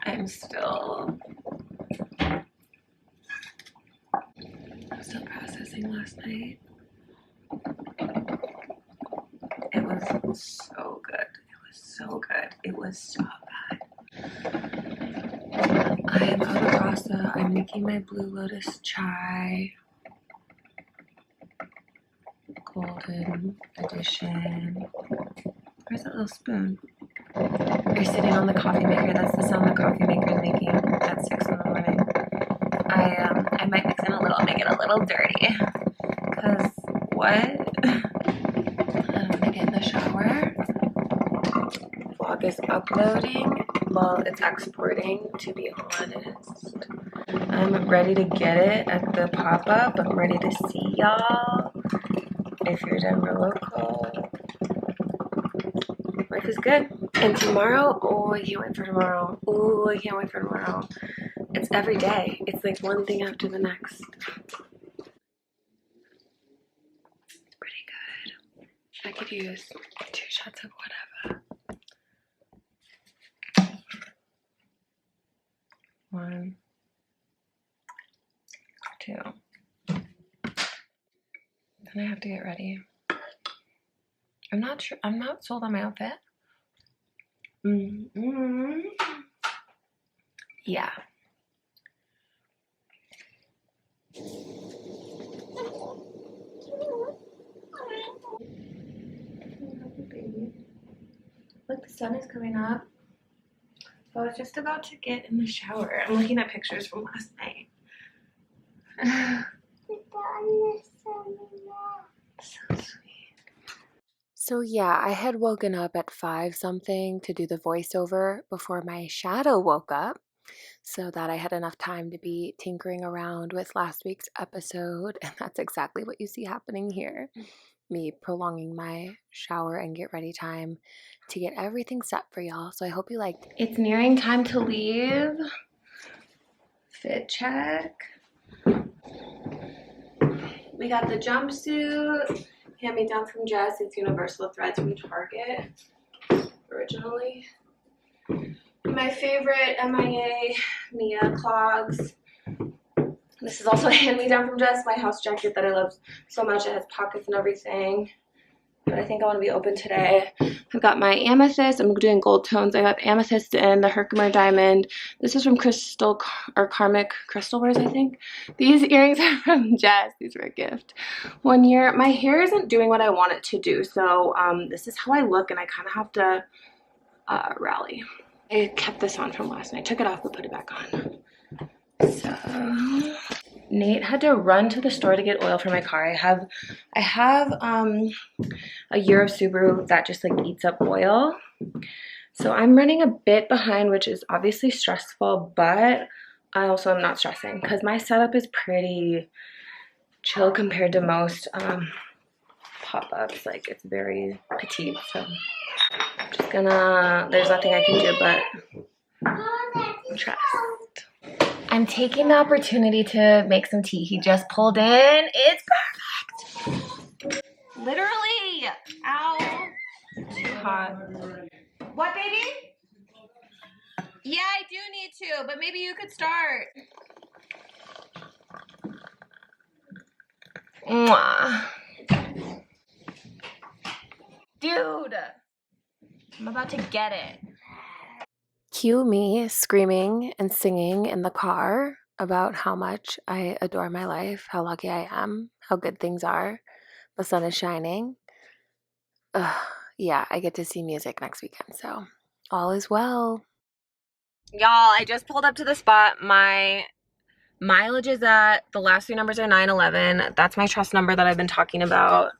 I'm still processing last night. It was so good. It was so good. It was so bad. I am out of rasa. I'm making my Blue Lotus chai. Golden edition. Where's that little spoon? You're sitting on the coffee maker. That's the sound the coffee maker is making at 6 in the morning. I might mix in a little, make it a little dirty. Cause what? I'm gonna get in the shower. Vlog is uploading. Well, it's exporting, to be honest. I'm ready to get it at the pop-up. I'm ready to see y'all. If you're Denver local. Life is good. And tomorrow, oh, I can't wait for tomorrow. Oh, I can't wait for tomorrow. It's every day. It's like one thing after the next. It's pretty good. I could use 2 shots of whatever. 1, 2. Then I have to get ready. I'm not sure. I'm not sold on my outfit. Yeah. Look, the sun is coming up. So I was just about to get in the shower. I'm looking at pictures from last night. So sweet. So yeah, I had woken up at 5 something to do the voiceover before my shadow woke up, so that I had enough time to be tinkering around with last week's episode, and that's exactly what you see happening here. Me prolonging my shower and get ready time to get everything set for y'all. So I hope you liked it. It's nearing time to leave. Fit check. We got the jumpsuit. Hand-me-down from Jess. It's universal threads from Target originally. My favorite MIA Mia clogs. This is also a hand-me-down from Jess, my house jacket that I love so much. It has pockets and everything. But I think I want to be open today. I've got my amethyst. I'm doing gold tones. I got amethyst and the Herkimer diamond. This is from Crystal or Karmic Crystal Wears, I think. These earrings are from Jess. These were a gift. One year, my hair isn't doing what I want it to do. So this is how I look, and I kind of have to rally. I kept this on from last night. Took it off but put it back on. So Nate had to run to the store to get oil for my car. I have a year of Subaru that just like eats up oil. So I'm running a bit behind, which is obviously stressful, but I also am not stressing because my setup is pretty chill compared to most pop-ups. Like, it's very petite, so I'm just gonna, there's nothing I can do but trust. I'm taking the opportunity to make some tea. He just pulled in. It's perfect. Literally. Ow. Too hot. What, baby? Yeah, I do need to, but maybe you could start. Mwah. Dude, I'm about to get it. Cue me screaming and singing in the car about how much I adore my life, how lucky I am, how good things are. The sun is shining. Yeah, I get to see music next weekend, so all is well. Y'all, I just pulled up to the spot. My mileage is at, the last 3 numbers are 911. That's my trust number that I've been talking about.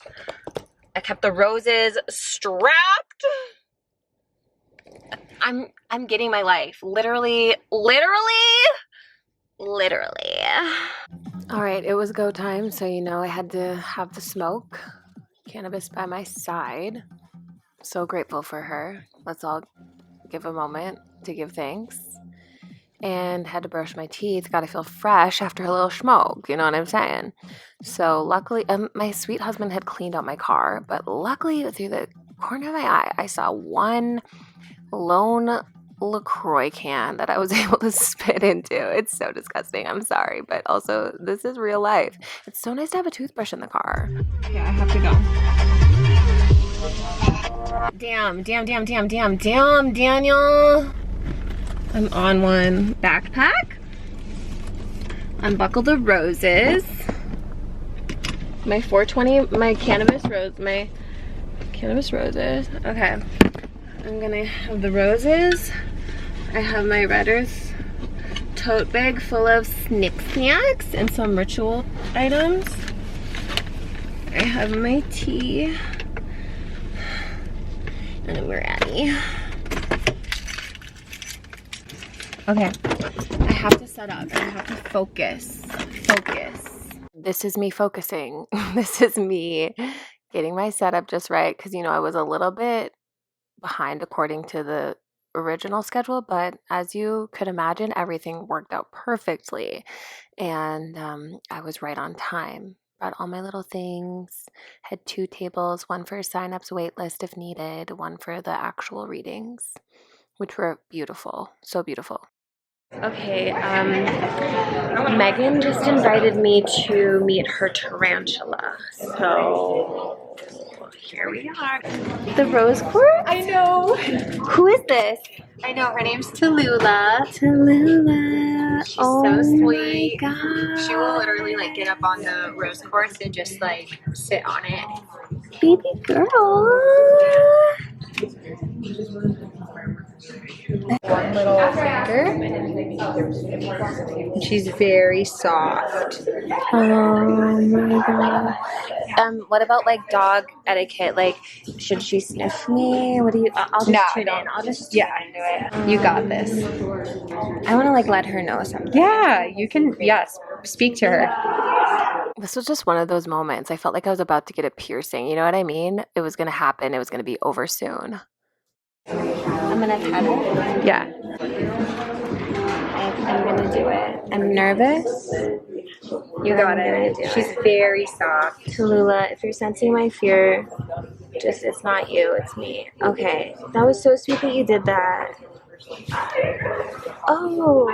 I kept the roses strapped. I'm getting my life. Literally. All right, it was go time, so you know I had to have the smoke. Cannabis by my side. So grateful for her. Let's all give a moment to give thanks. And had to brush my teeth. Got to feel fresh after a little smoke. You know what I'm saying? So luckily, my sweet husband had cleaned out my car, but luckily through the corner of my eye, I saw one lone LaCroix can that I was able to spit into. It's so disgusting. I'm sorry, but also this is real life. It's so nice to have a toothbrush in the car. Okay, I have to go. Damn, Daniel. I'm on one. Backpack. Unbuckle the roses. My 420, my cannabis roses. Okay. I'm gonna have the roses. I have my Red Earth tote bag full of snip snacks and some ritual items. I have my tea. And we're ready. Okay. I have to set up. I have to focus. This is me focusing. This is me getting my setup just right, because I was a little bit behind according to the original schedule, but as you could imagine, everything worked out perfectly, and I was right on time. Brought all my little things, had 2 tables, one for sign-ups wait list if needed, one for the actual readings, which were beautiful, so beautiful. Okay, Megan just invited me to meet her tarantula, so here we are. The rose quartz? I know. Who is this? I know. Her name's Tallulah. She's so sweet. My gosh. She will literally like get up on the rose quartz and just like sit on it. Baby girl. One little finger. She's very soft. Oh my god. What about like dog etiquette? Like, should she sniff me? What do you? I'll just tune in. I'll just tune into it. You got this. I want to like let her know something. Yeah, you can. Yes, speak to her. This was just one of those moments. I felt like I was about to get a piercing. You know what I mean? It was gonna happen. It was gonna be over soon. I'm gonna pet her. Yeah. I'm gonna do it. I'm nervous. You got it. She's very soft. Tallulah, if you're sensing my fear, just it's not you, it's me. Okay. That was so sweet that you did that. Oh.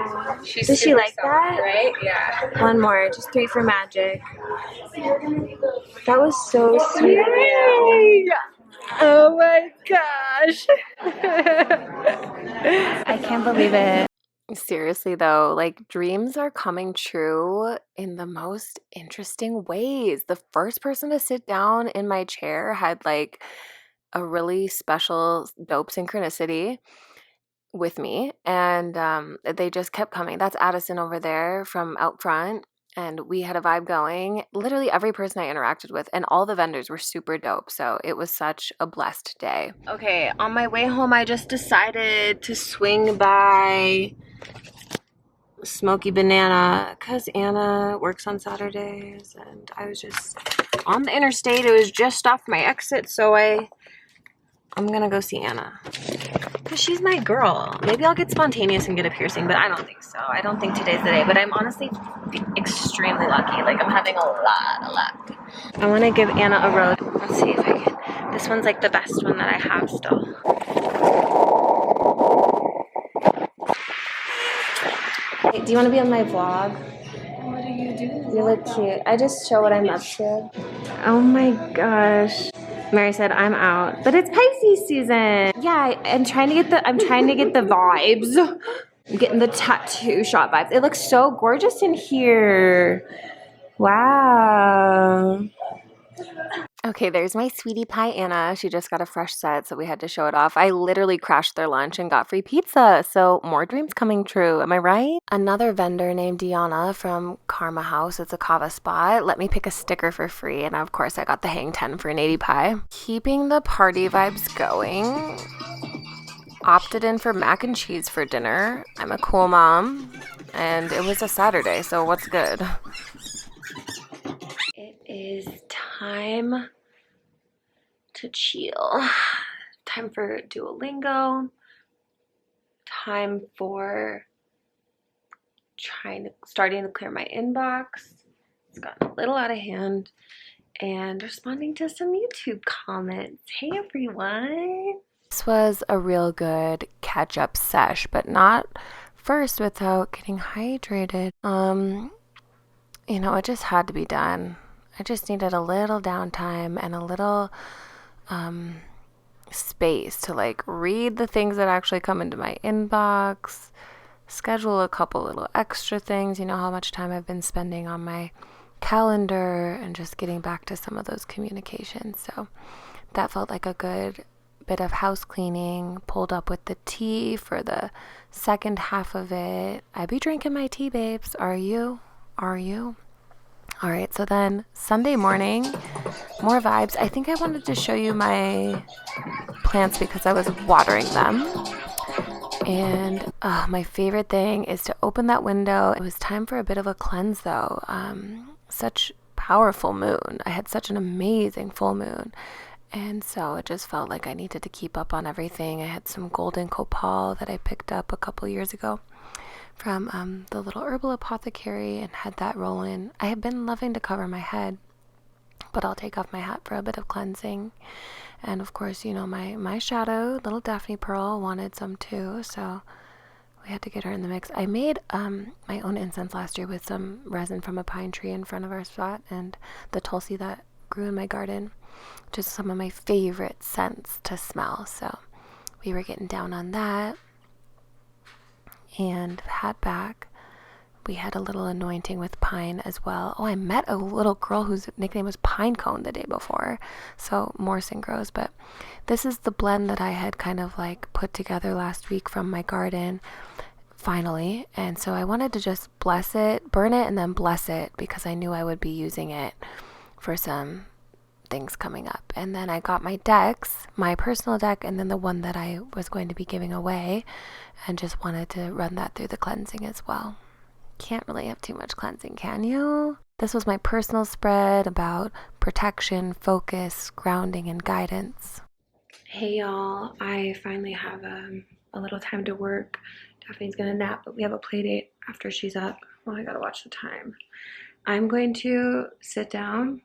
Does she like soft, that? right? Yeah. One more. Just 3 for magic. That was so sweet of you. Oh my gosh. I can't believe it. Seriously though, like dreams are coming true in the most interesting ways. The first person to sit down in my chair had like a really special dope synchronicity with me, and they just kept coming. That's Addison over there from out front, and we had a vibe going. Literally every person I interacted with, and all the vendors were super dope, so it was such a blessed day. Okay, on my way home I just decided to swing by Smoky Banana because Anna works on Saturdays, and I was just on the interstate. It was just off my exit, so I'm gonna go see Anna because she's my girl. Maybe I'll get spontaneous and get a piercing, but I don't think so. I don't think today's the day, but I'm honestly extremely lucky. Like, I'm having a lot of luck. I want to give Anna a rose. Let's see if I can. This one's like the best one that I have still. Hey, do you want to be on my vlog? What are you doing? You look cute. I just show what I'm up to. Oh my gosh. Mary said I'm out, but it's Pisces season. Yeah, I'm trying to get the vibes. I'm getting the tattoo shop vibes. It looks so gorgeous in here. Wow. Okay, there's my sweetie pie Anna. She just got a fresh set, so we had to show it off. I literally crashed their lunch and got free pizza, so more dreams coming true. Am I right? Another vendor named Deanna from Karma House, it's a kava spot, let me pick a sticker for free, and of course I got the hang 10 for an 80 pie. Keeping the party vibes going. Opted in for mac and cheese for dinner. I'm a cool mom, and it was a Saturday, so what's good? It is time to chill. Time for Duolingo. Time for starting to clear my inbox. It's gotten a little out of hand. and responding to some YouTube comments. Hey everyone! This was a real good catch-up sesh, but not first without getting hydrated. You know, it just had to be done. I just needed a little downtime and a little space to like read the things that actually come into my inbox, schedule a couple little extra things. You know how much time I've been spending on my calendar and just getting back to some of those communications. So that felt like a good bit of house cleaning. Pulled up with the tea for the second half of it. I be drinking my tea, babes. Are you? All right, so then Sunday morning, more vibes. I think I wanted to show you my plants because I was watering them. And my favorite thing is to open that window. It was time for a bit of a cleanse though. Such powerful moon. I had such an amazing full moon. And so it just felt like I needed to keep up on everything. I had some golden copal that I picked up a couple years ago from the little herbal apothecary and had that roll in. I have been loving to cover my head, but I'll take off my hat for a bit of cleansing. And of course, you know, my shadow, little Daphne Pearl, wanted some too, so we had to get her in the mix. I made my own incense last year with some resin from a pine tree in front of our spot and the tulsi that grew in my garden. Just some of my favorite scents to smell. So we were getting down on that. And hat back, we had a little anointing with pine as well. Oh, I met a little girl whose nickname was Pinecone the day before. So more synchros, but this is the blend that I had kind of like put together last week from my garden finally. And so I wanted to just bless it, burn it, and then bless it because I knew I would be using it for some things coming up. And then I got my decks, my personal deck, and then the one that I was going to be giving away, and just wanted to run that through the cleansing as well. Can't really have too much cleansing, can you? This was my personal spread about protection, focus, grounding, and guidance. Hey y'all, I finally have a little time to work. Daphne's gonna nap, but we have a play date after she's up. Well, I gotta watch the time. I'm going to sit down,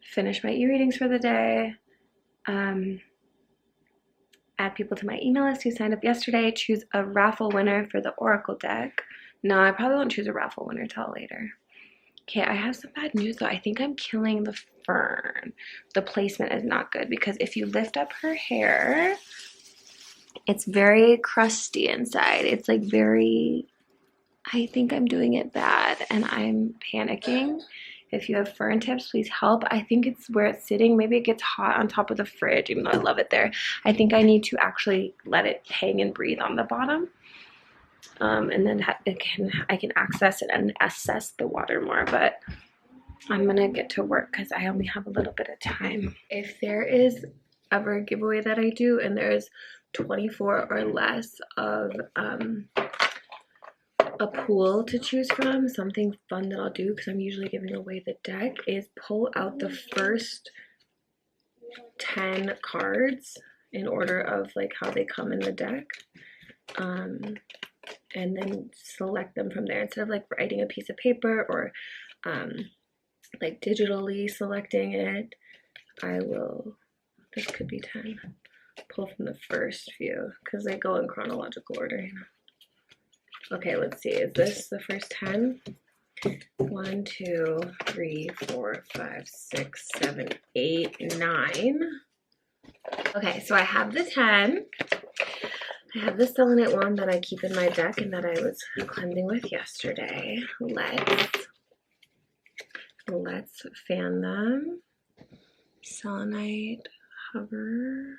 finish my e-readings for the day, add people to my email list who signed up yesterday, choose a raffle winner for the Oracle deck. No, I probably won't choose a raffle winner till later. Okay, I have some bad news though. I think I'm killing the fern. The placement is not good because if you lift up her hair, it's very crusty inside. It's like very, I think I'm doing it bad and I'm panicking. If you have fern tips, please help. I think it's where it's sitting. Maybe it gets hot on top of the fridge, even though I love it there. I think I need to actually let it hang and breathe on the bottom. And then I can access it and assess the water more. But I'm going to get to work because I only have a little bit of time. If there is ever a giveaway that I do and there's 24 or less of a pool to choose from, something fun that I'll do because I'm usually giving away the deck is pull out the first 10 cards in order of like how they come in the deck, and then select them from there instead of like writing a piece of paper or like digitally selecting it. I will, this could be 10, pull from the first few because they go in chronological order, you know. Okay, let's see. Is this the first 10? 1, 2, 3, 4, 5, 6, 7, 8, 9. Okay, so I have the 10. I have the selenite one that I keep in my deck and that I was cleansing with yesterday. Let's fan them. Selenite hover.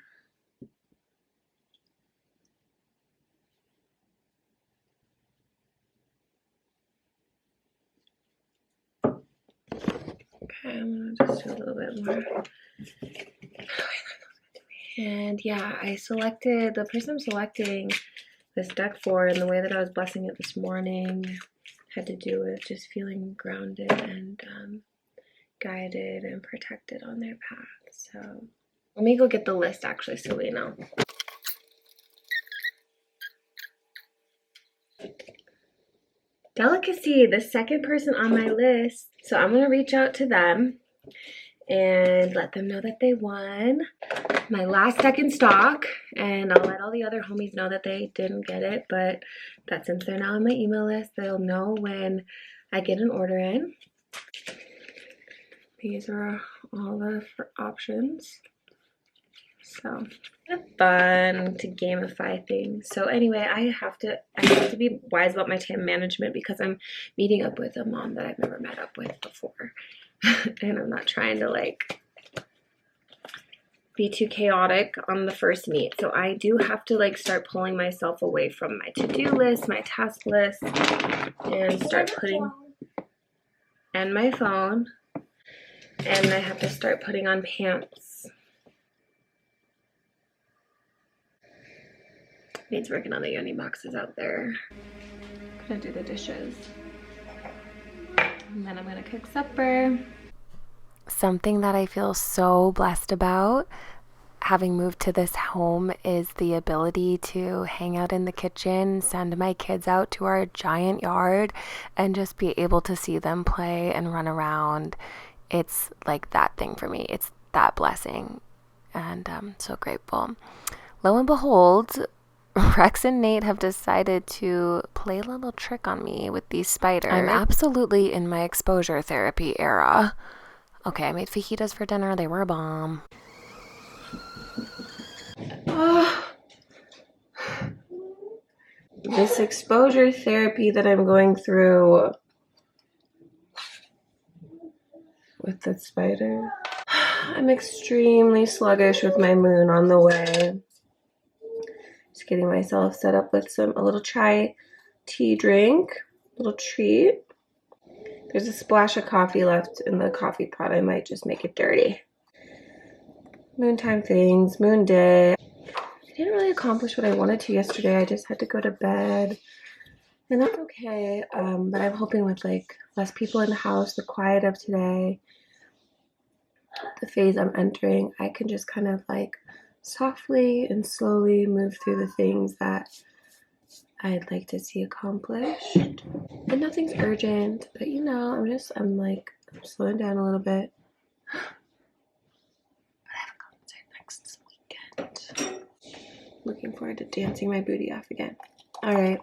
Okay, I'm gonna just do a little bit more. And yeah, I selected the person I'm selecting this deck for, and the way that I was blessing it this morning had to do with just feeling grounded and guided and protected on their path. So let me go get the list actually so we know. Delicacy, the second person on my list. So I'm gonna reach out to them and let them know that they won. My last deck in stock, and I'll let all the other homies know that they didn't get it, but that since they're now on my email list, they'll know when I get an order in. These are all the options. So fun to gamify things. So anyway, I have to be wise about my time management because I'm meeting up with a mom that I've never met up with before. And I'm not trying to like be too chaotic on the first meet. So I do have to like start pulling myself away from my to-do list, my task list, and start putting, and my phone, and I have to start putting on pants. Needs working on the yoni boxes out there. I'm gonna do the dishes. And then I'm gonna cook supper. Something that I feel so blessed about having moved to this home is the ability to hang out in the kitchen, send my kids out to our giant yard, and just be able to see them play and run around. It's like that thing for me. It's that blessing. And I'm so grateful. Lo and behold, Rex and Nate have decided to play a little trick on me with these spiders. I'm absolutely in my exposure therapy era. Okay, I made fajitas for dinner. They were a bomb. Oh. This exposure therapy that I'm going through with the spider. I'm extremely sluggish with my moon on the way. Just getting myself set up with a little chai tea drink, little treat. There's a splash of coffee left in the coffee pot. I might just make it dirty. Moontime things, moon day. I didn't really accomplish what I wanted to yesterday. I just had to go to bed, and that's okay. But I'm hoping with like less people in the house, the quiet of today, the phase I'm entering, I can just kind of like softly and slowly move through the things that I'd like to see accomplished. And nothing's urgent, but you know, I'm slowing down a little bit. But I have a concert next weekend. Looking forward to dancing my booty off again. All right.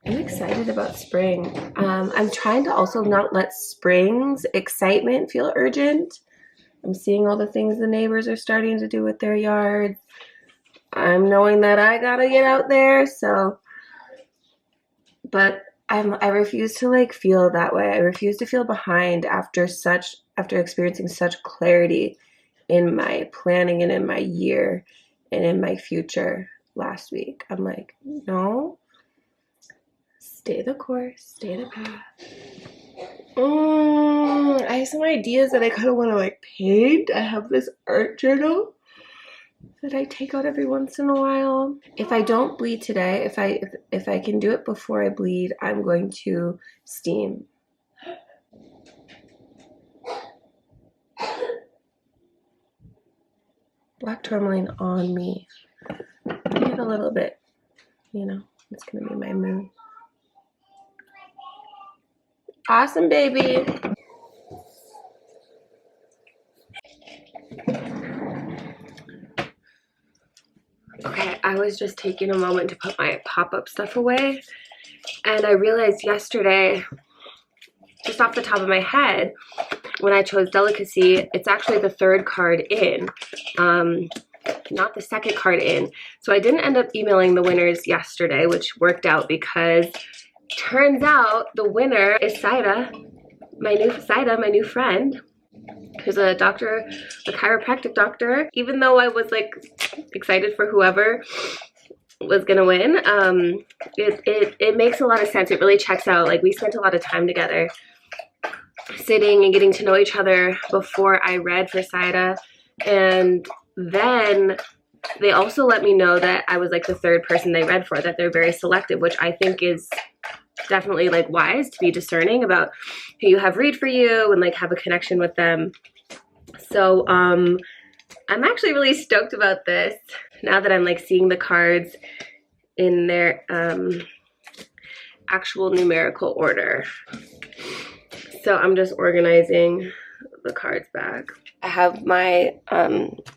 I'm excited about spring. I'm trying to also not let spring's excitement feel urgent. I'm seeing all the things the neighbors are starting to do with their yards. I'm knowing that I gotta get out there, but I refuse to like feel that way. I refuse to feel behind after experiencing such clarity in my planning and in my year and in my future last week. I'm like, no, stay the course, stay the path. I have some ideas that I kind of want to like paint. I have this art journal that I take out every once in a while. If I don't bleed today, if I can do it before I bleed, I'm going to steam. Black tourmaline on me. Get a little bit, you know, it's gonna be my moon. Awesome, baby. Okay, I was just taking a moment to put my pop-up stuff away, and I realized yesterday, just off the top of my head, when I chose Delicacy, it's actually the third card in, not the second card in. So I didn't end up emailing the winners yesterday, which worked out because turns out the winner is Saida, my new friend, who's a doctor, a chiropractic doctor. Even though I was like excited for whoever was gonna win, it makes a lot of sense. It really checks out. Like, we spent a lot of time together sitting and getting to know each other before I read for Saida, and then they also let me know that I was like the third person they read for, that they're very selective, which I think is definitely like wise to be discerning about who you have read for you and like have a connection with them. So I'm actually really stoked about this now that I'm like seeing the cards in their actual numerical order. So I'm just organizing the cards back. I have my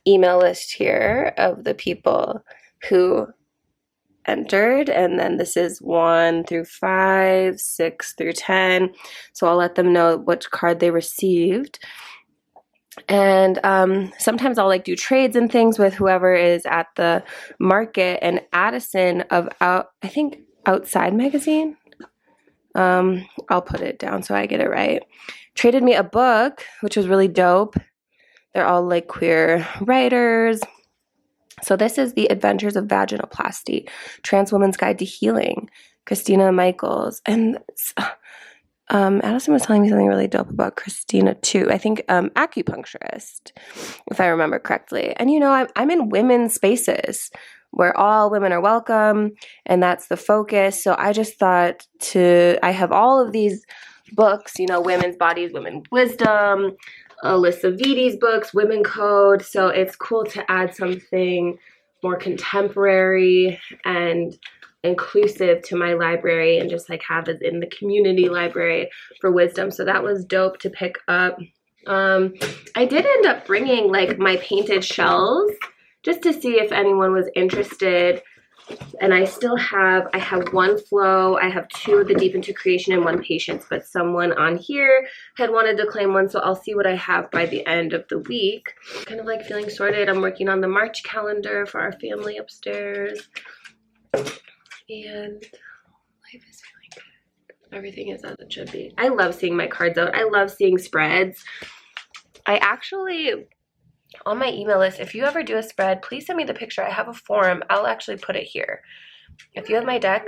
email list here of the people who entered, and then this is 1 through 5, 6 through 10. So I'll let them know which card they received. And sometimes I'll like do trades and things with whoever is at the market. And Addison of I think Outside Magazine, I'll put it down so I get it right, traded me a book, which was really dope. They're all like queer writers. So this is The Adventures of Vaginoplasty, Trans Woman's Guide to Healing, Christina Michaels. And Addison was telling me something really dope about Christina too. I think acupuncturist, if I remember correctly. And you know, I'm in women's spaces where all women are welcome, and that's the focus. So I just thought I have all of these books, you know, Women's Bodies, Women's Wisdom, Alyssa Vidi's books, Women Code. So it's cool to add something more contemporary and inclusive to my library, and just like have it in the community library for wisdom. So that was dope to pick up. I did end up bringing like my painted shells just to see if anyone was interested. And I have one flow, I have 2 of the Deep into Creation and 1 Patience, but someone on here had wanted to claim one, so I'll see what I have by the end of the week. Kind of like feeling sorted. I'm working on the March calendar for our family upstairs. And life is feeling good. Everything is as it should be. I love seeing my cards out. I love seeing spreads. I actually, on my email list, if you ever do a spread, please send me the picture. I have a form. I'll actually put it here. If you have my deck,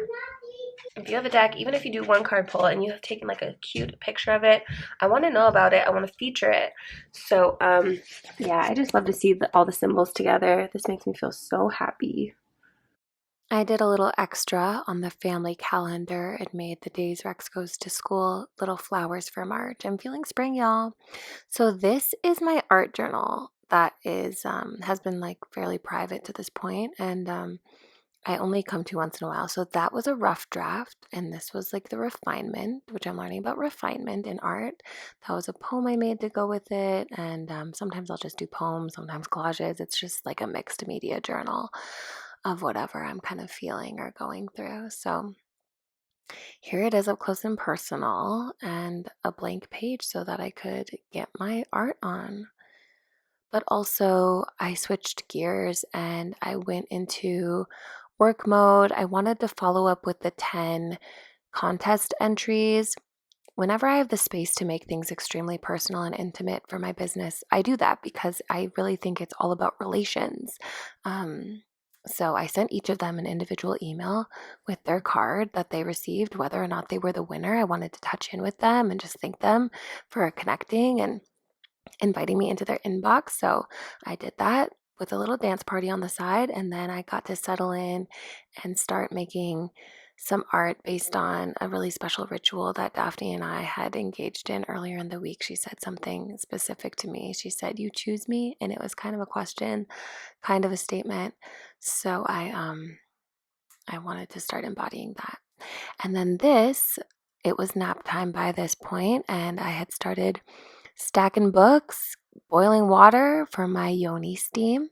if you have a deck, even if you do 1 card pull and you have taken like a cute picture of it, I want to know about it. I want to feature it. So, yeah, I just love to see all the symbols together. This makes me feel so happy. I did a little extra on the family calendar. It made the days Rex goes to school little flowers for March. I'm feeling spring, y'all. So this is my art journal that is has been like fairly private to this point, and I only come to once in a while. So that was a rough draft, and this was like the refinement, which I'm learning about refinement in art. That was a poem I made to go with it, and sometimes I'll just do poems, sometimes collages. It's just like a mixed media journal of whatever I'm kind of feeling or going through. So here it is up close and personal, and a blank page so that I could get my art on. But also I switched gears and I went into work mode. I wanted to follow up with the 10 contest entries. Whenever I have the space to make things extremely personal and intimate for my business, I do that because I really think it's all about relations. So I sent each of them an individual email with their card that they received, whether or not they were the winner. I wanted to touch in with them and just thank them for connecting and inviting me into their inbox. So I did that with a little dance party on the side, and then I got to settle in and start making some art based on a really special ritual that Daphne and I had engaged in earlier in the week. She said something specific to me. She said, "You choose me," and it was kind of a question, kind of a statement. So I wanted to start embodying that. And then it was nap time by this point, and I had started stacking books, boiling water for my yoni steam.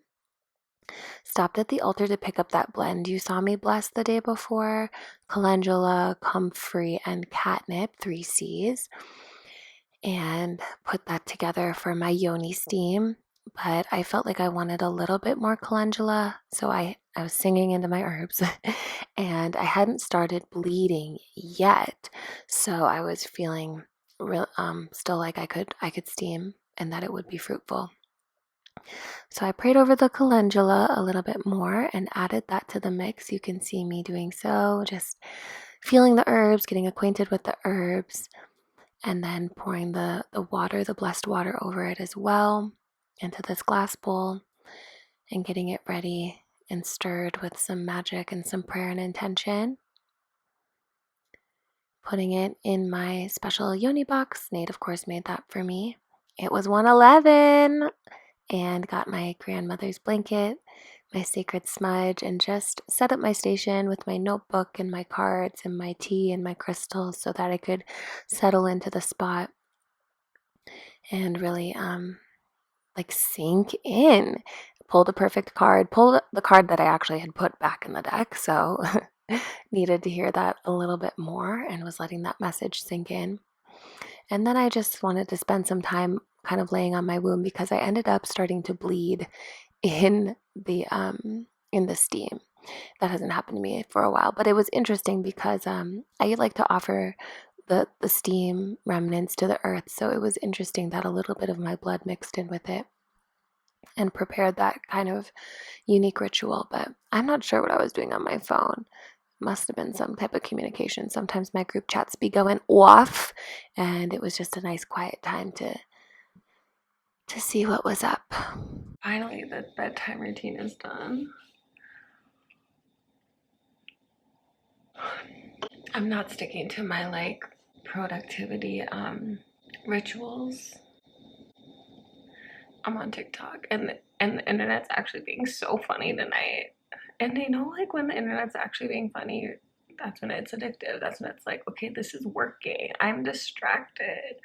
Stopped at the altar to pick up that blend you saw me bless the day before, calendula, comfrey, and catnip, 3 C's, and put that together for my yoni steam. But I felt like I wanted a little bit more calendula, so I was singing into my herbs, and I hadn't started bleeding yet, so I was feeling still like I could steam and that it would be fruitful. So I prayed over the calendula a little bit more and added that to the mix. You can see me doing so, just feeling the herbs, getting acquainted with the herbs, and then pouring the water, the blessed water over it as well into this glass bowl and getting it ready and stirred with some magic and some prayer and intention. Putting it in my special yoni box. Nate, of course, made that for me. It was 111, and got my grandmother's blanket, my sacred smudge and just set up my station with my notebook and my cards and my tea and my crystals so that I could settle into the spot and really like sink in. Pulled a perfect card, pulled the card that I actually had put back in the deck, so needed to hear that a little bit more and was letting that message sink in. And then I just wanted to spend some time kind of laying on my wound because I ended up starting to bleed in the steam. That hasn't happened to me for a while, but it was interesting because I like to offer the steam remnants to the earth, so it was interesting that a little bit of my blood mixed in with it and prepared that kind of unique ritual. But I'm not sure what I was doing on my phone. Must have been some type of communication. Sometimes my group chats be going off, and it was just a nice quiet time to see what was up. Finally, the bedtime routine is done. I'm not sticking to my like productivity rituals. I'm on TikTok and the internet's actually being so funny tonight. And I know like when the internet's actually being funny, that's when it's addictive. That's when it's like, okay, this is working. I'm distracted.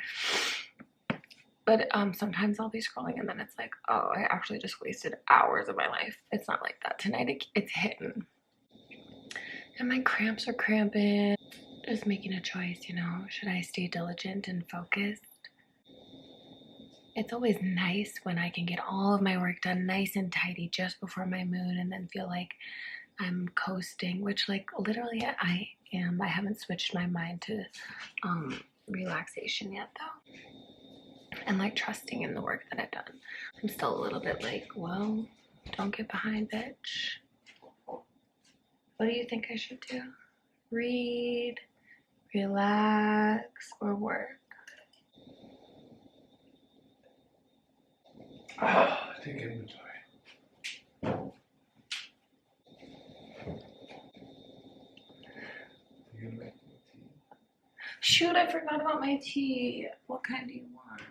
But sometimes I'll be scrolling and then it's like, oh, I actually just wasted hours of my life. It's not like that. Tonight it's hitting. And my cramps are cramping. Just making a choice, you know. Should I stay diligent and focused? It's always nice when I can get all of my work done nice and tidy just before my moon and then feel like I'm coasting, which like literally I am. I haven't switched my mind to relaxation yet though. And like trusting in the work that I've done. I'm still a little bit like, well, don't get behind, bitch. What do you think I should do? Read, relax, or work? Take inventory. You gonna make me tea? Shoot, I forgot about my tea. What kind do you want?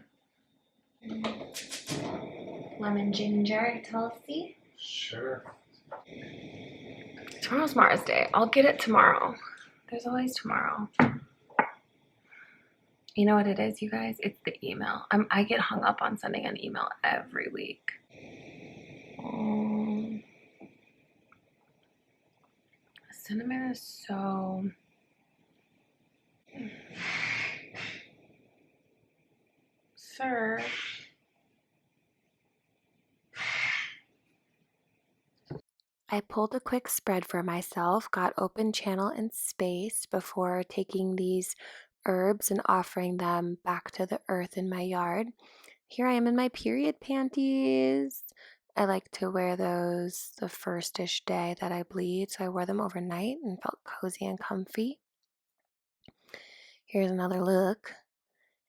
Lemon ginger, Tulsi? Sure. Tomorrow's Mars Day. I'll get it tomorrow. There's always tomorrow. You know what it is, you guys? It's the email. I get hung up on sending an email every week. Cinnamon is so... Sir. I pulled a quick spread for myself, got open channel and space before taking these herbs and offering them back to the earth in my yard. Here I am in my period panties. I like to wear those the first-ish day that I bleed, so I wore them overnight and felt cozy and comfy. Here's another look.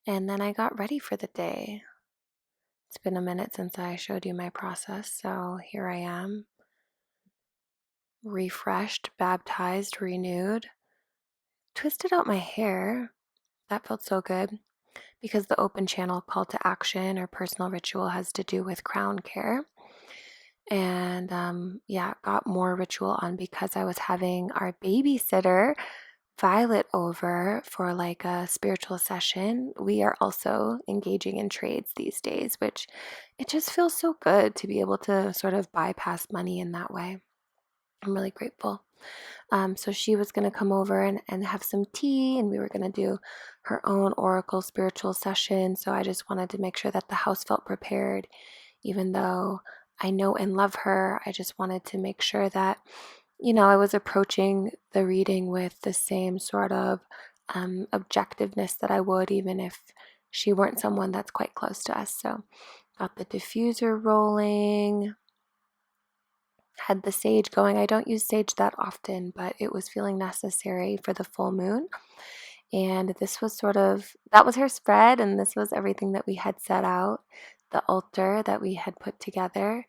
And then I got ready for the day. It's been a minute since I showed you my process, so here I am. Refreshed, baptized, renewed. Twisted out my hair. That felt so good because the open channel call to action or personal ritual has to do with crown care. And got more ritual on because I was having our babysitter Violet over for like a spiritual session. We are also engaging in trades these days, which it just feels so good to be able to sort of bypass money in that way. I'm really grateful. So she was going to come over and have some tea, and we were going to do her own oracle spiritual session. So I just wanted to make sure that the house felt prepared, even though I know and love her. I just wanted to make sure that, you know, I was approaching the reading with the same sort of objectiveness that I would even if she weren't someone that's quite close to us. So got the diffuser rolling, had the sage going. I don't use sage that often, but it was feeling necessary for the full moon. And this was that was her spread, and this was everything that we had set out. The altar that we had put together,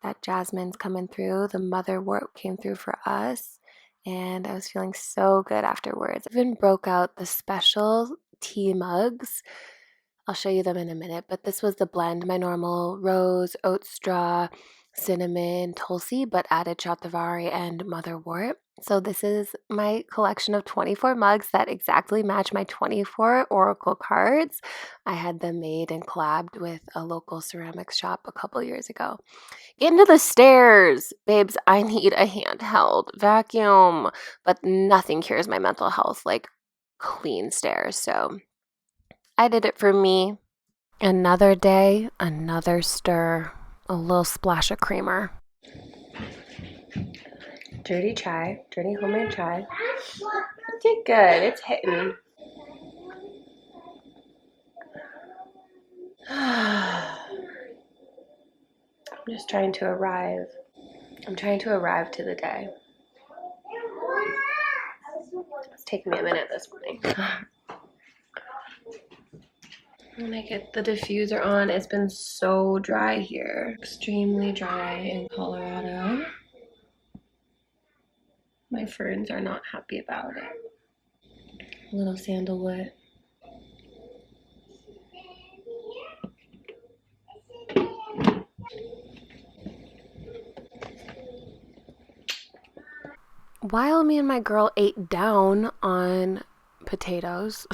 that jasmine's coming through, the motherwort came through for us, and I was feeling so good afterwards. I even broke out the special tea mugs. I'll show you them in a minute, but this was the blend, my normal rose, oat straw, cinnamon, tulsi, but added shatavari and motherwort. So this is my collection of 24 mugs that exactly match my 24 oracle cards. I had them made and collabed with a local ceramics shop a couple years ago. Get into the stairs, babes. I need a handheld vacuum, but nothing cures my mental health like clean stairs. So I did it for me. Another day, another stir, a little splash of creamer. Dirty chai, dirty homemade chai. It did good. It's hitting. I'm just trying to arrive. I'm trying to arrive to the day. It's taking me a minute this morning. When I get the diffuser on, it's been so dry here. Extremely dry in Colorado. My ferns are not happy about it. A little sandalwood. While me and my girl ate down on potatoes,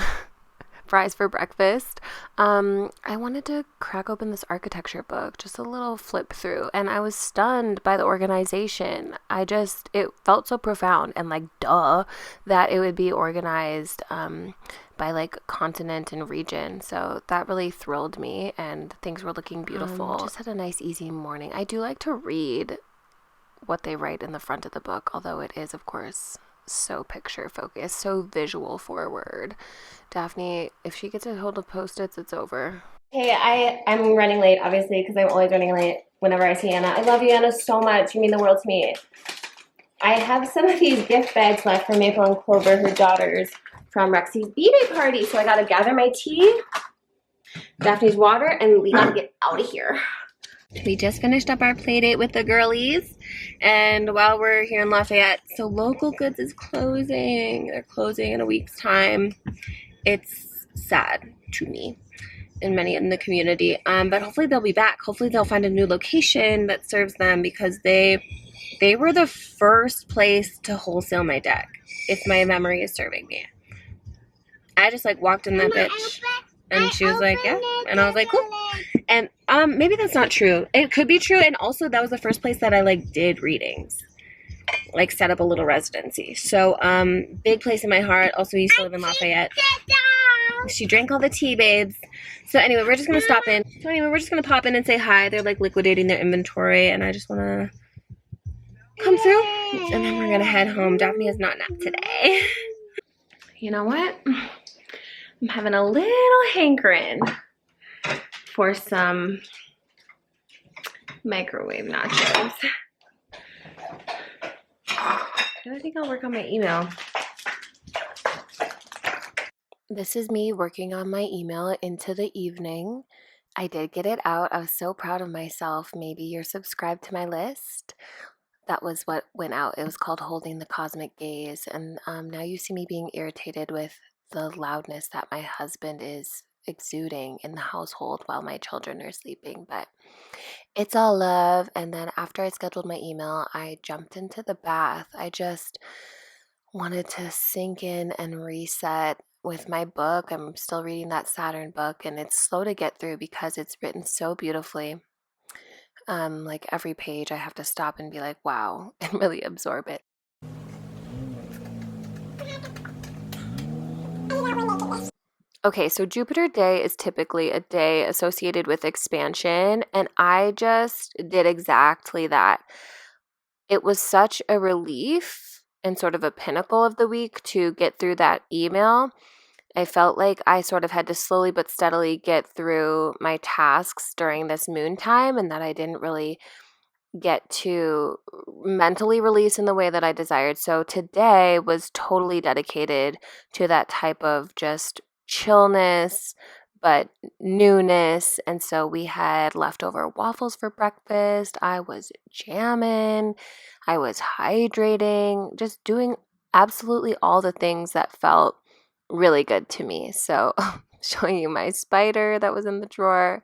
fries for breakfast, I wanted to crack open this architecture book, just a little flip through, and I was stunned by the organization. It felt so profound and like duh that it would be organized by like continent and region. So that really thrilled me, and things were looking beautiful. Just had a nice easy morning. I do like to read what they write in the front of the book, although it is of course so picture focused, so visual forward. Daphne, if she gets a hold of post-its, it's over. Hey, I'm running late, obviously, because I'm always running late whenever I see Anna. I love you, Anna, so much. You mean the world to me. I have some of these gift bags left from Maple and Clover, her daughters, from Rexy's B-Day party, so I gotta gather my tea, Daphne's water, and we gotta get out of here. We just finished up our play date with the girlies, and while we're here in Lafayette, so Local Goods is closing. They're closing in a week's time. It's sad to me and many in the community, but hopefully they'll be back. Hopefully they'll find a new location that serves them, because they were the first place to wholesale my deck, if my memory is serving me. I just like walked in that bitch, and she was like, yeah, and I was like, cool. And maybe that's not true. It could be true, and also that was the first place that I like did readings, like set up a little residency. So big place in my heart. Also used to live in Lafayette. She drank all the tea, babes. So anyway, we're just gonna stop in. So anyway, we're just gonna pop in and say hi. They're like liquidating their inventory, and I just wanna come through, and then we're gonna head home. Daphne has not napped today. You know what? I'm having a little hankering for some microwave nachos. I think I'll work on my email. This is me working on my email into the evening. I did get it out. I was so proud of myself. Maybe you're subscribed to my list. That was what went out. It was called Holding the Cosmic Gaze. And now you see me being irritated with the loudness that my husband is exuding in the household while my children are sleeping. But it's all love. And then after I scheduled my email, I jumped into the bath. I just wanted to sink in and reset with my book. I'm still reading that Saturn book, and it's slow to get through because it's written so beautifully. Like every page I have to stop and be like, wow, and really absorb it. Okay, so Jupiter Day is typically a day associated with expansion, and I just did exactly that. It was such a relief and sort of a pinnacle of the week to get through that email. I felt like I sort of had to slowly but steadily get through my tasks during this moon time, and that I didn't really get to mentally release in the way that I desired. So today was totally dedicated to that type of just chillness, but newness. And so we had leftover waffles for breakfast. I was jamming. I was hydrating, just doing absolutely all the things that felt really good to me. So showing you my spider that was in the drawer.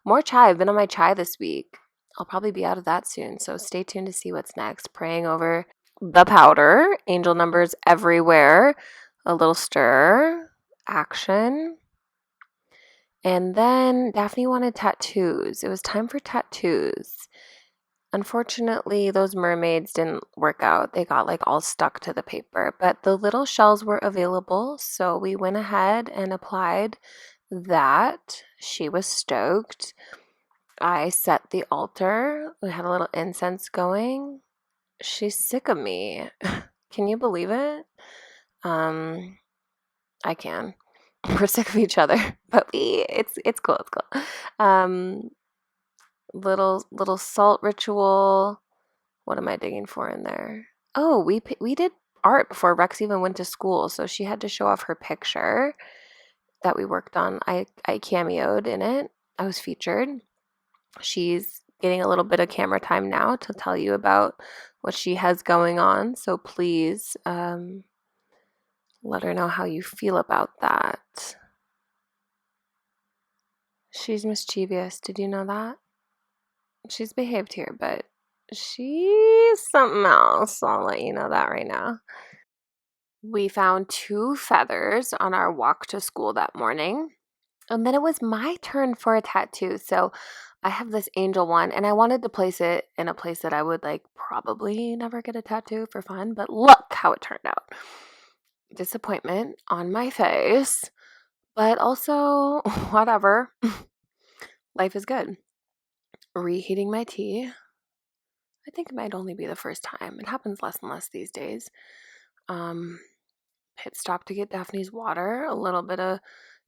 More chai. I've been on my chai this week. I'll probably be out of that soon, so stay tuned to see what's next. Praying over the powder, angel numbers everywhere, a little stir, action. And then Daphne wanted tattoos. It was time for tattoos. Unfortunately, those mermaids didn't work out. They got like all stuck to the paper, but the little shells were available, so we went ahead and applied that. She was stoked. I set the altar. We had a little incense going. She's sick of me. Can you believe it? I can. We're sick of each other, but it's cool. It's cool. Little salt ritual. What am I digging for in there? Oh, we did art before Rex even went to school, so she had to show off her picture that we worked on. I cameoed in it. I was featured. She's getting a little bit of camera time now to tell you about what she has going on. So please let her know how you feel about that. She's mischievous. Did you know that? She's behaved here, but she's something else. I'll let you know that right now. We found 2 feathers on our walk to school that morning. And then it was my turn for a tattoo. So I have this angel one, and I wanted to place it in a place that I would like probably never get a tattoo for fun, but look how it turned out. Disappointment on my face, but also whatever. Life is good. Reheating my tea. I think it might only be the first time. It happens less and less these days. Pit stop to get Daphne's water, a little bit of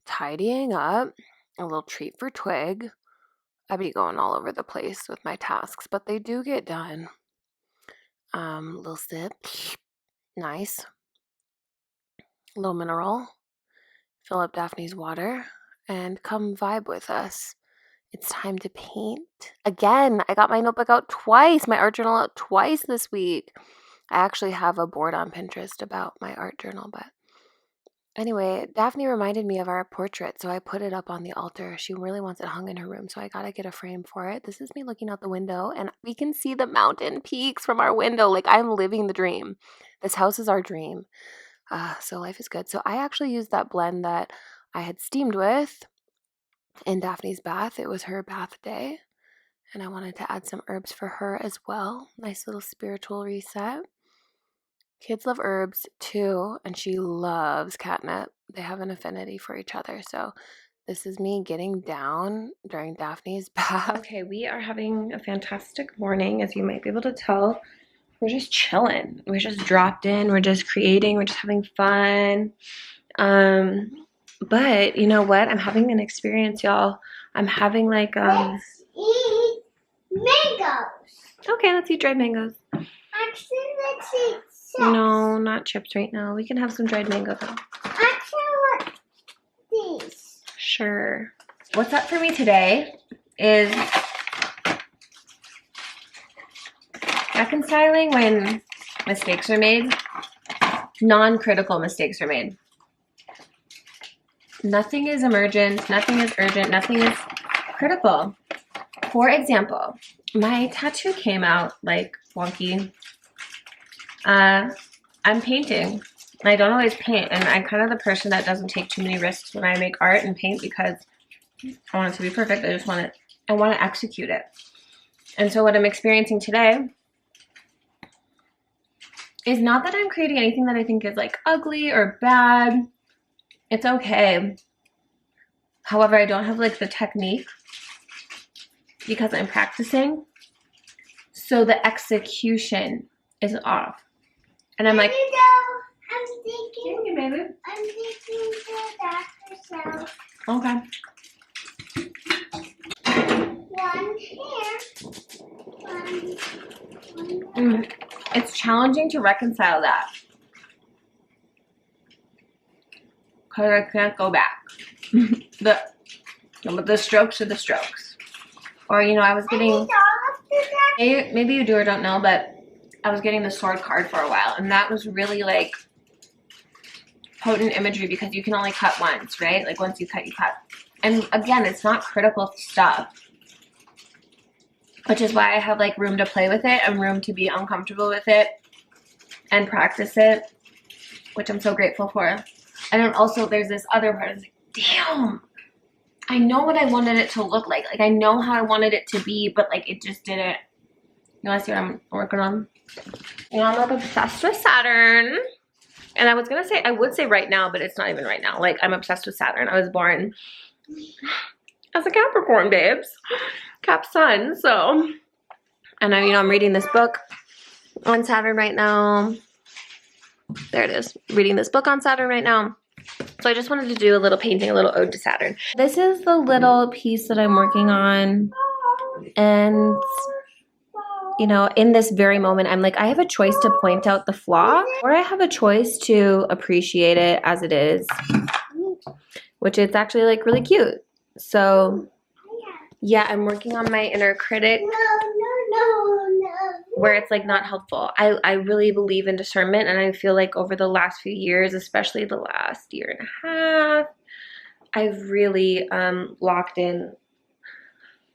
tidying up, a little treat for Twig. I be going all over the place with my tasks, but they do get done. Little sip. Nice. Little mineral. Fill up Daphne's water and come vibe with us. It's time to paint. Again, I got my notebook out twice, my art journal out twice this week. I actually have a board on Pinterest about my art journal, but anyway, Daphne reminded me of our portrait, so I put it up on the altar. She really wants it hung in her room, so I gotta get a frame for it. This is me looking out the window, and we can see the mountain peaks from our window. Like, I'm living the dream. This house is our dream. So life is good. So I actually used that blend that I had steamed with in Daphne's bath. It was her bath day, and I wanted to add some herbs for her as well. Nice little spiritual reset. Kids love herbs too, and she loves catnip. They have an affinity for each other. So this is me getting down during Daphne's bath. Okay, we are having a fantastic morning, as you might be able to tell. We're just chilling. We're just dropped in. We're just creating. We're just having fun. But you know what? I'm having an experience, y'all. I'm having like Let's eat mangoes. Okay, let's eat dried mangoes. Actually, let's eat chips. No, not chips right now. We can have some dried mango though. Actually, what these? Sure. What's up for me today is reconciling when mistakes are made. Non-critical mistakes are made. Nothing is emergent, nothing is urgent, nothing is critical. For example, my tattoo came out like wonky. I'm painting. I don't always paint, and I'm kind of the person that doesn't take too many risks when I make art and paint because I want it to be perfect. I want to execute it. And so what I'm experiencing today is not that I'm creating anything that I think is like ugly or bad. It's okay. However, I don't have like the technique because I'm practicing. So the execution is off. And I'm like, I'm thinking. baby. I'm thinking to that herself. Okay. One here. One. It's challenging to reconcile that. Because I can't go back. The strokes are the strokes. Or, you know, I was getting, maybe you do or don't know, but I was getting the sword card for a while. And that was really like potent imagery because you can only cut once, right? Like once you cut, you cut. And again, it's not critical stuff. which is why I have like room to play with it and room to be uncomfortable with it and practice it, which I'm so grateful for. And then also there's this other part. I was like, damn, I know what I wanted it to look like. Like I know how I wanted it to be, but like it just didn't. You wanna see what I'm working on? You know, I'm like obsessed with Saturn. And I was gonna say, I would say right now, but it's not even right now. Like I'm obsessed with Saturn. I was born as a Capricorn, babes. Cap sun, so. And I, you know, I'm reading this book on Saturn right now. There it is. Reading this book on Saturn right now. So I just wanted to do a little painting, a little ode to Saturn. This is the little piece that I'm working on. And, you know, in this very moment, I'm like, I have a choice to point out the flaw, or I have a choice to appreciate it as it is, which is actually like really cute. So yeah, I'm working on my inner critic where it's like not helpful. I really believe in discernment, and I feel like over the last few years, especially the last year and a half, I've really locked in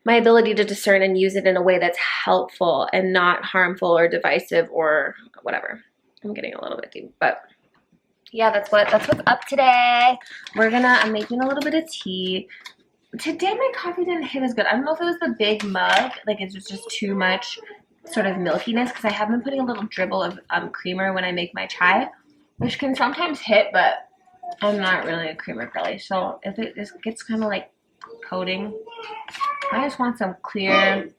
my ability to discern and use it in a way that's helpful and not harmful or divisive or whatever. I'm getting a little bit deep, but yeah, that's what's up today. I'm making a little bit of tea. Today my coffee didn't hit as good. I don't know if it was the big mug, like it's just too much sort of milkiness, because I have been putting a little dribble of creamer when I make my chai, which can sometimes hit, but I'm not really a creamer girly. So if it just gets kind of like coating, I just want some clear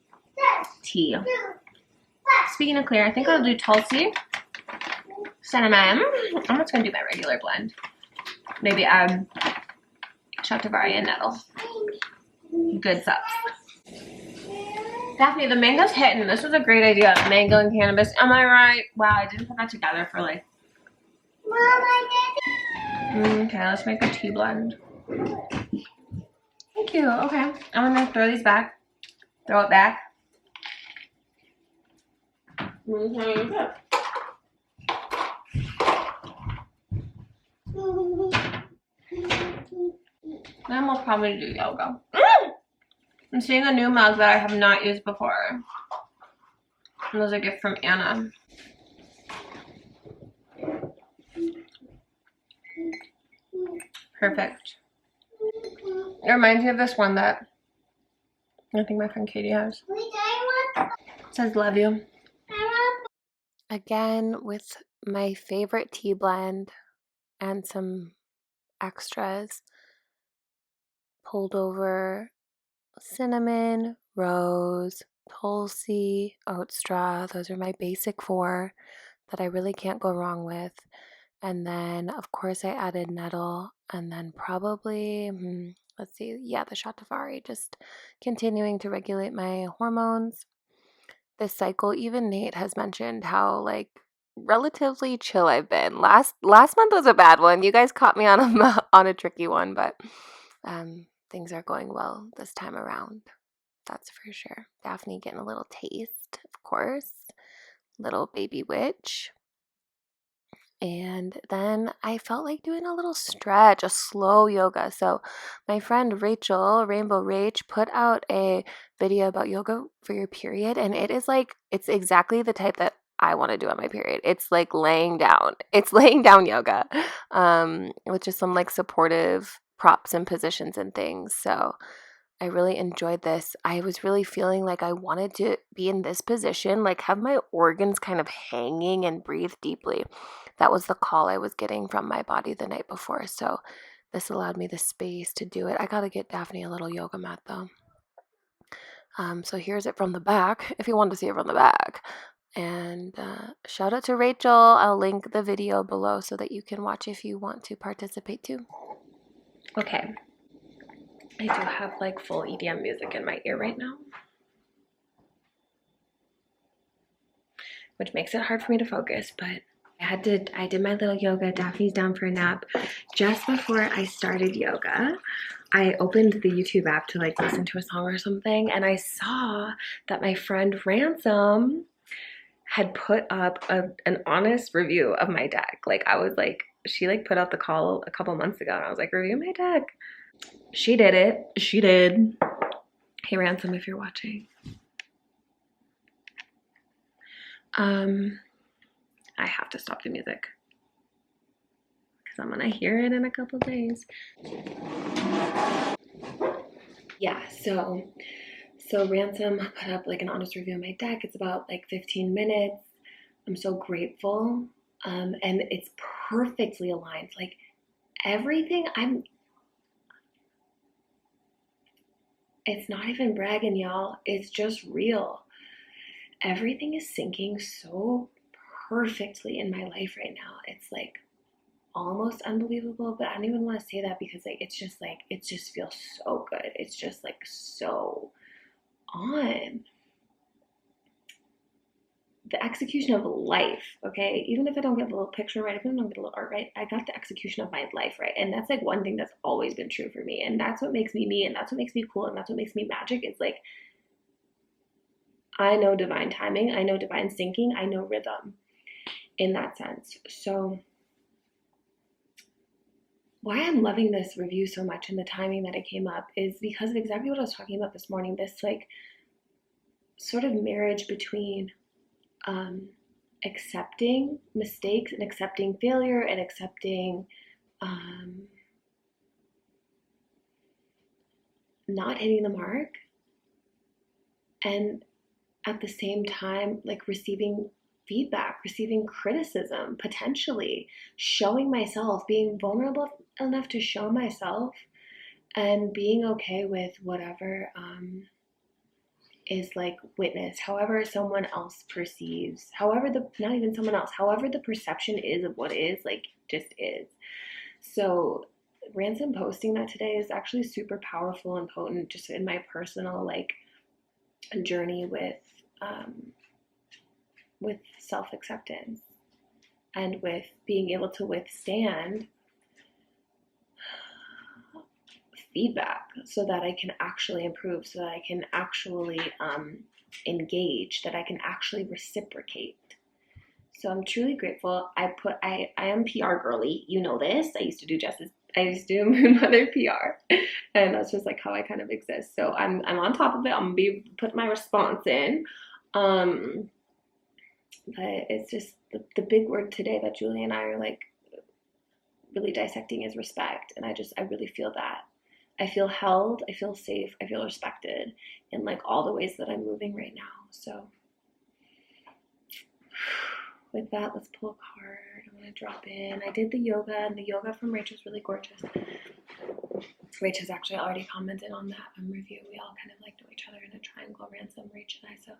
tea. Speaking of clear, I think I'll do Tulsi, cinnamon. I'm just gonna do my regular blend. Maybe add Shatavari and nettle. Good stuff. Daphne, the mango's hitting. This was a great idea. Mango and cannabis. Am I right? Wow, I didn't put that together for like. Mom, I did it. Okay, let's make a tea blend. Thank you. Okay, I'm gonna throw these back. Throw it back. Then we'll probably do yoga. I'm seeing a new mug that I have not used before. It was a gift from Anna. Perfect. It reminds me of this one that I think my friend Katie has. It says love you. Again, with my favorite tea blend and some extras. Pulled over cinnamon, rose, tulsi, oat straw. Those are my basic 4 that I really can't go wrong with. And then, of course, I added nettle, and then probably, let's see, yeah, the Shatavari, just continuing to regulate my hormones. This cycle, even Nate has mentioned how, like, relatively chill I've been. Last month was a bad one. You guys caught me on a tricky one, but things are going well this time around. That's for sure. Daphne getting a little taste, of course. Little baby witch. And then I felt like doing a little stretch, a slow yoga. So my friend Rachel, Rainbow Rach, put out a video about yoga for your period. And it is like, it's exactly the type that I want to do on my period. It's like laying down. It's laying down yoga, with just some like supportive props and positions and things. So I really enjoyed this. I was really feeling like I wanted to be in this position, like have my organs kind of hanging and breathe deeply. That was the call I was getting from my body the night before. So this allowed me the space to do it. I got to get Daphne a little yoga mat though. So here's it from the back, if you want to see it from the back. And shout out to Rachel. I'll link the video below so that you can watch if you want to participate too. Okay. I do have like full EDM music in my ear right now, which makes it hard for me to focus, but I did my little yoga. Daphne's down for a nap. Just before I started yoga, I opened the YouTube app to like listen to a song or something, and I saw that my friend Ransom had put up an honest review of my deck. Like I was like, she like put out the call a couple months ago, and I was like, review my deck. She did it. She did. Hey Ransom, if you're watching. I have to stop the music because I'm gonna hear it in a couple days. Yeah, so Ransom put up like an honest review of my deck. It's about like 15 minutes. I'm so grateful. And it's perfectly aligned. Like everything it's not even bragging, y'all. It's just real. Everything is syncing so perfectly in my life right now. It's like almost unbelievable, but I don't even want to say that because like it just feels so good. It's just like so on. The execution of life, okay? Even if I don't get the little picture right, if I don't get the little art right, I got the execution of my life right. And that's like one thing that's always been true for me. And that's what makes me me, and that's what makes me cool, and that's what makes me magic. It's like, I know divine timing, I know divine syncing, I know rhythm in that sense. So why I'm loving this review so much and the timing that it came up is because of exactly what I was talking about this morning, this like sort of marriage between accepting mistakes and accepting failure and accepting not hitting the mark, and at the same time like receiving feedback, receiving criticism, potentially showing myself, being vulnerable enough to show myself, and being okay with whatever is like witnessed, however someone else perceives, however not even someone else, however the perception is of what is, like just is. So Ransom posting that today is actually super powerful and potent just in my personal like journey with self-acceptance and with being able to withstand feedback so that I can actually improve, so that I can actually engage, that I can actually reciprocate. So I'm truly grateful. I am PR girly, you know this. I used to do Moon Mother PR, and that's just like how I kind of exist. So I'm on top of it. I'm gonna be putting my response in. But it's just the big word today that Julie and I are like really dissecting is respect, and I really feel that. I feel held, I feel safe, I feel respected in like all the ways that I'm moving right now. So with that, let's pull a card. I'm gonna drop in. I did the yoga, and the yoga from Rachel's really gorgeous. Rachel's actually already commented on that review. We all kind of like know each other in a triangle, Ransom, Rachel, and I. So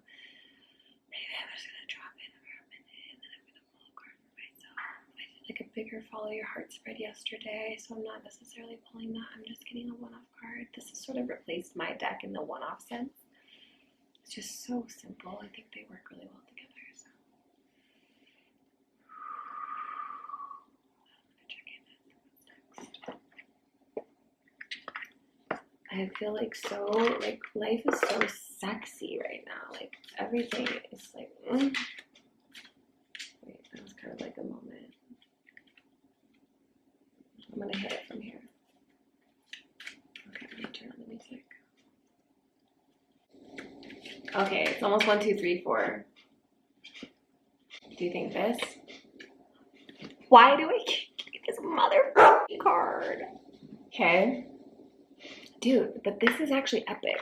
maybe I'm just gonna drop in for a minute, and then I'm gonna pull a card for myself. I did like a bigger follow your heart spread yesterday, so I'm not necessarily pulling that. I'm just getting a one-off card. This has sort of replaced my deck in the one-off sense. It's just so simple. I think they work really well together. So I feel like so, like, life is so sexy right now. Like, everything is like, Wait, that was kind of like a moment. I'm gonna hit it from here. Okay, I'm gonna turn on the music. Okay, it's almost 1, 2, 3, 4. Do you think this? Why do I keep this motherfucking card? Okay. Dude, but this is actually epic.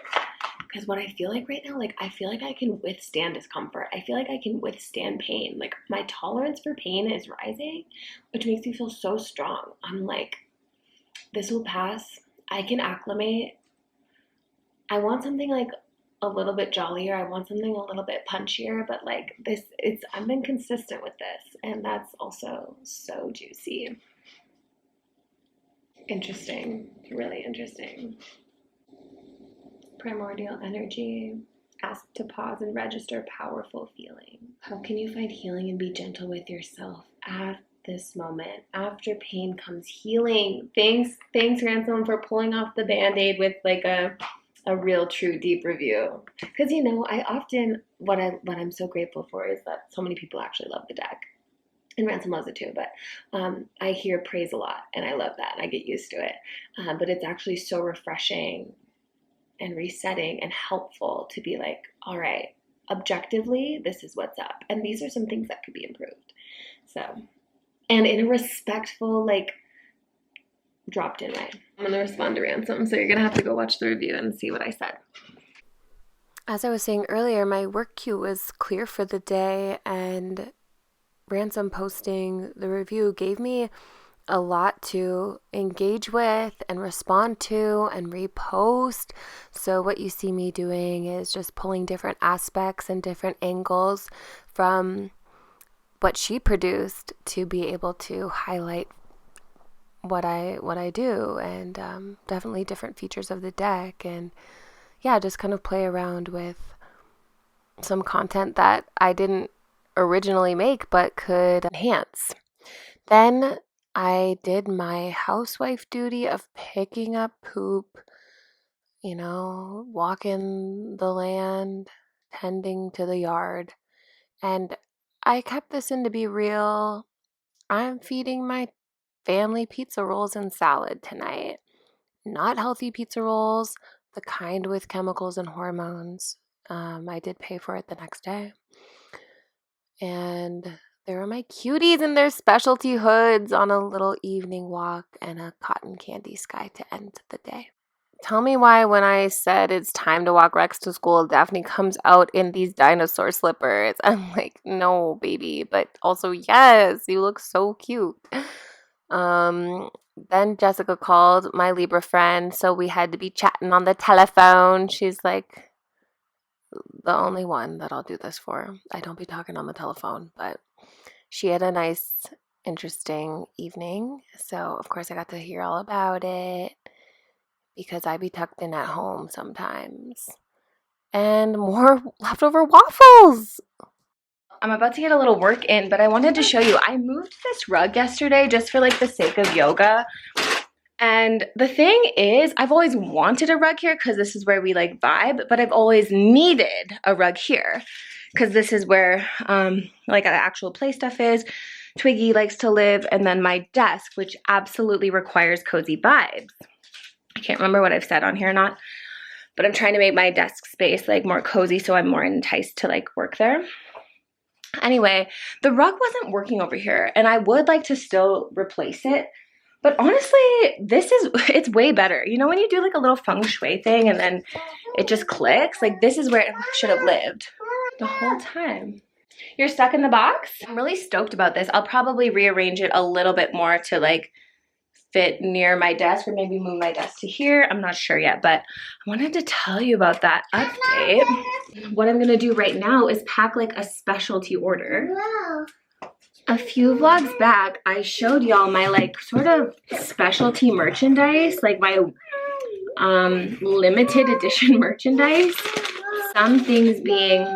Because what I feel like right now, like, I feel like I can withstand discomfort. I feel like I can withstand pain. Like, my tolerance for pain is rising, which makes me feel so strong. I'm like, this will pass. I can acclimate. I want something, like, a little bit jollier. I want something a little bit punchier. But, like, I've been consistent with this. And that's also so juicy. Interesting. Really interesting. Primordial energy. Ask to pause and register powerful feeling. How can you find healing and be gentle with yourself at this moment? After pain comes healing. Thanks Ransom, for pulling off the band-aid with like a real true deep review. Because you know, I often what I'm so grateful for is that so many people actually love the deck. And Ransom loves it too, but I hear praise a lot, and I love that, and I get used to it. But it's actually so refreshing and resetting and helpful to be like, all right, objectively, this is what's up. And these are some things that could be improved. So, and in a respectful, like, dropped in way. I'm gonna respond to Ransom, so you're gonna have to go watch the review and see what I said. As I was saying earlier, my work queue was clear for the day, and Ransom posting the review gave me a lot to engage with and respond to and repost. So what you see me doing is just pulling different aspects and different angles from what she produced to be able to highlight what I do, and definitely different features of the deck, and yeah, just kind of play around with some content that I didn't originally make but could enhance. Then I did my housewife duty of picking up poop, you know, walking the land, tending to the yard. And I kept this in to be real. I'm feeding my family pizza rolls and salad tonight. Not healthy pizza rolls, the kind with chemicals and hormones. I did pay for it the next day. And there are my cuties in their specialty hoods on a little evening walk and a cotton candy sky to end the day. Tell me why when I said it's time to walk Rex to school, Daphne comes out in these dinosaur slippers. I'm like, no, baby. But also, yes, you look so cute. Then Jessica called, my Libra friend, so we had to be chatting on the telephone. She's like, the only one that I'll do this for. I don't be talking on the telephone, but she had a nice, interesting evening. So, of course, I got to hear all about it because I be tucked in at home sometimes. And more leftover waffles. I'm about to get a little work in, but I wanted to show you. I moved this rug yesterday just for like the sake of yoga. And the thing is, I've always wanted a rug here because this is where we like vibe, but I've always needed a rug here because this is where like the actual play stuff is. Twiggy likes to live, and then my desk, which absolutely requires cozy vibes. I can't remember what I've said on here or not, but I'm trying to make my desk space like more cozy so I'm more enticed to like work there. Anyway, the rug wasn't working over here, and I would like to still replace it. But honestly, it's way better. You know when you do like a little feng shui thing and then it just clicks? Like this is where it should have lived the whole time. You're stuck in the box? I'm really stoked about this. I'll probably rearrange it a little bit more to like fit near my desk, or maybe move my desk to here. I'm not sure yet, but I wanted to tell you about that update. What I'm gonna do right now is pack like a specialty order. A few vlogs back, I showed y'all my like sort of specialty merchandise, like my limited edition merchandise. Some things being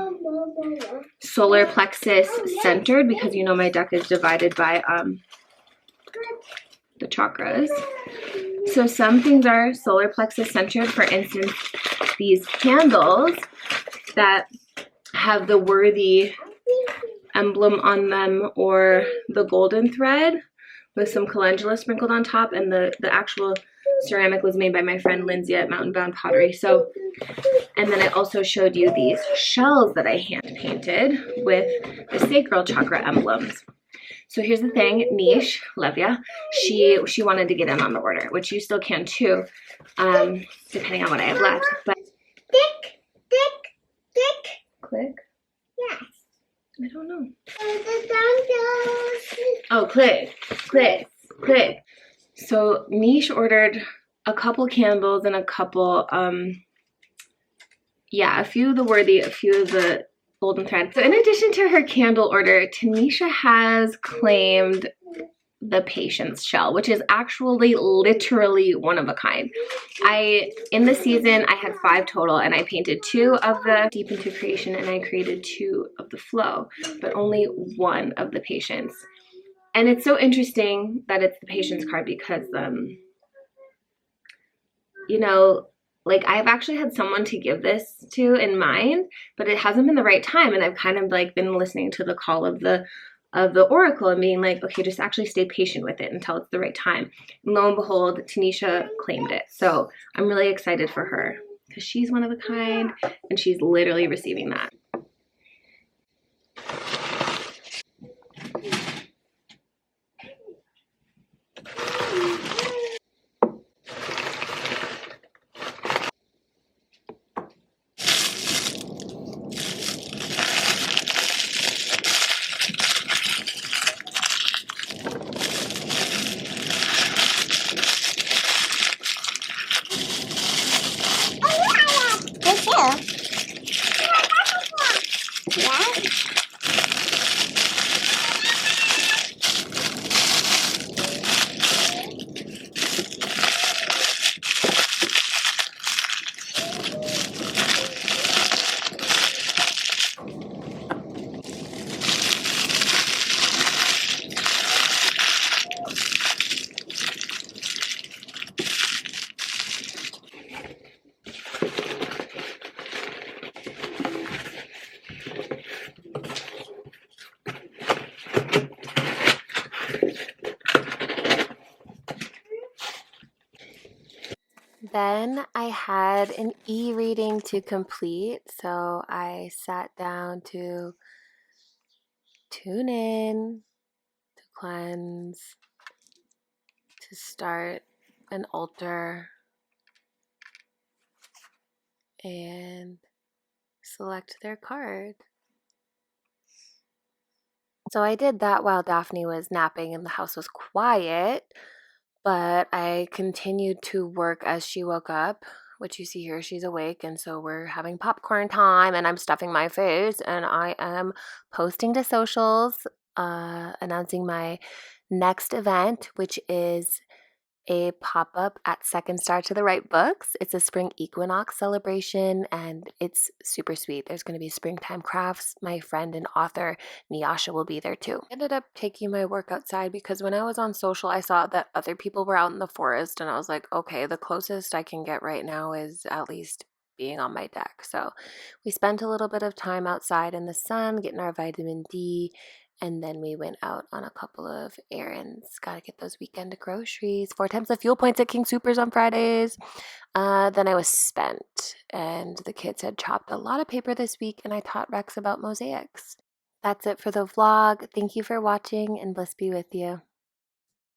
solar plexus centered, because you know my deck is divided by the chakras. So some things are solar plexus centered. For instance, these candles that have the worthy emblem on them, or the golden thread with some calendula sprinkled on top, and the actual ceramic was made by my friend Lindsay at Mountain Bound Pottery. So, and then I also showed you these shells that I hand painted with the sacral chakra emblems. So here's the thing, Niche, love ya, she wanted to get in on the order, which you still can too, depending on what I have left. But click. Yes. I don't know. Oh, click. So Niche ordered a couple candles and a couple, a few of the worthy, a few of the golden thread. So in addition to her candle order, Tanisha has claimed the Patience shell, which is actually literally one of a kind. In the season, I had 5 total, and I painted 2 of the Deep into Creation, and I created 2 of the Flow, but only 1 of the Patience. And it's so interesting that it's the Patience card because, you know, like I've actually had someone to give this to in mind, but it hasn't been the right time, and I've kind of like been listening to the call of the oracle and being like, okay, just actually stay patient with it until it's the right time. And lo and behold, Tanisha claimed it. So I'm really excited for her because she's one of a kind and she's literally receiving that. Then I had an e-reading to complete, so I sat down to tune in, to cleanse, to start an altar, and select their card. So I did that while Daphne was napping and the house was quiet, but I continued to work as she woke up, which you see here, she's awake, and so we're having popcorn time, and I'm stuffing my face, and I am posting to socials, announcing my next event, which is a pop-up at Second Star to the Right Books. It's a spring equinox celebration, and it's super sweet. There's going to be springtime crafts. My friend and author Nyasha will be there too. I ended up taking my work outside because when I was on social, I saw that other people were out in the forest, and I was like, okay, the closest I can get right now is at least being on my deck. So we spent a little bit of time outside in the sun, getting our vitamin D, and then we went out on a couple of errands. Got to get those weekend groceries. 4 times the fuel points at King Soopers on Fridays. Then I was spent, and the kids had chopped a lot of paper this week, and I taught Rex about mosaics. That's it for the vlog. Thank you for watching, and bliss be with you.